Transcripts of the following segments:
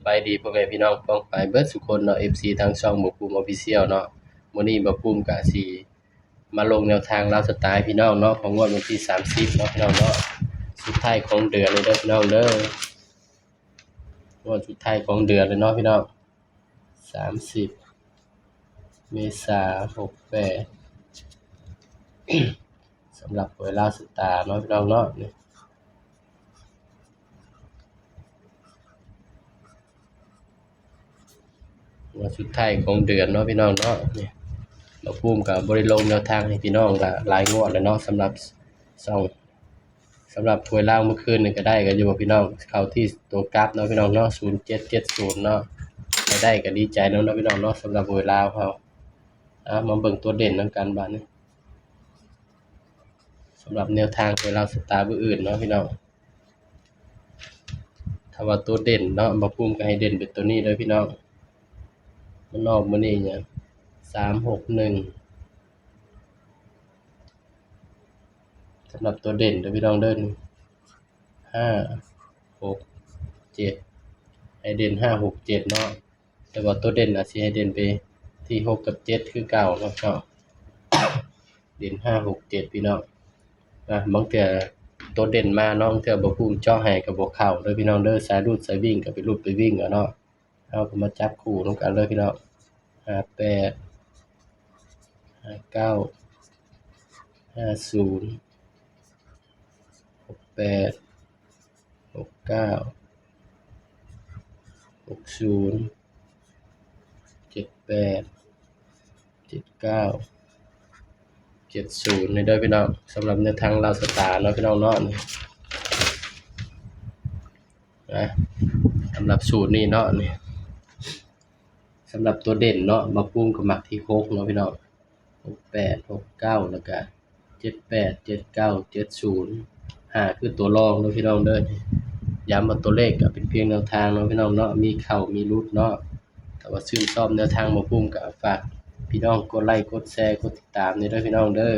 บายดีพ่อแม่พี่น้องป้องปายเบิดทุกคนเนาะ FC ทางช่องหมู่ภูมิ Official เนาะมื้อนี้บ่ภูมิก็สิมาลงแนวทางลาวสไตล์พี่น้องเนาะของงวดวันที่30เนาะพี่น้องเนาะสุดท้ายของเดือนเลยเด้อพี่น้องเด้องวดสุดท้ายของเดือนเลยเนาะพี่น้อง30เมษายน68สำหรับหวยลาวสตาร์เนาะพี่น้องเนาะนี่วันสุดท้ายของเดือนเนาะพี่น้องเนาะนี่เราภูมิกับบริลงแนวทางให้พี่น้องก็หลายงวดแล้วเนาะสำหรับถวยล่างเมื่อคืนนี่ก็ได้กันอยู่พี่น้องเข้าที่ตัวกราฟเนาะพี่น้องเนาะ0770เนาะได้ก็ดีใจเนาะพี่น้องเนาะสำหรับถวยลาวเฮามาเบิ่งตัวเด่นนำกันบัดนี้สำหรับแนวทางถวยลาวสตาร์ผู้อื่นเนาะพี่น้องถ้าว่าตัวเด่นเนาะบ่ภูมิก็ให้เด่นเป็นตัวนี้เด้อพี่น้องมันออกมื้อนี้หยัง361สำหรับตัวเด่นเด้อพี่น้องเด้อ5 6 7ให้เด่น5 6 7เนาะแต่ว่าตัวเด่นอาจสิให้เด่นไปที่6กับ7คือเก่าเนาะเด่น5 6 7พี่น้องบางเทื่อตัวเด่นมาเนาะบางเทื่อบ่ภูมิเจาะให้ก็บ่เข้าเด้อพี่น้องเด้อสายรูดสายวิ่งก็ไปรูดไปวิ่งเอาเนาะเอาก็มาจับคู่นำกันเลยพี่น้อง58 59 50 68 69 60 78 79 70นี่เด้อพี่น้องสำหรับแนวทางลาวสตาร์เนาะพี่น้องเนาะนะสำหรับสูตรนี้เนาะนี่สำหรับตัวเด่นเนาะมาปุ้มก็มักที่6เนาะพี่น้อง68 69แล้วก็78 79 70 5คือตัวรองเนาะพี่น้องเด้อย้ำว่าตัวเลขก็เป็นเพียงแนวทางเนาะพี่น้องเนาะมีเข้ามีหลุดเนาะแต่ว่าชื่นชอบแนวทางมาปุ้มก็ฝากพี่น้องกดไลค์กดแชร์กดติดตามนี่เด้อพี่น้องเด้อ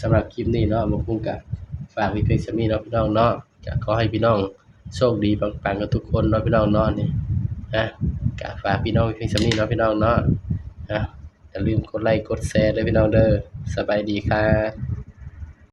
สำหรับคลิปนี้เนาะมาปุ้มก็ฝากไว้เพียงส่ำนี้เนาะพี่น้องเนาะก็ขอให้พี่น้องโชคดีปังๆกันทุกคนเนาะพี่น้องเนาะนี่ก็ฝากพี่น้องไว้เพียงส่ำนี้เนาะพี่น้องเนาะอย่าลืมกดไลค์กดแชร์เด้อพี่น้องเด้อสบายดีครับ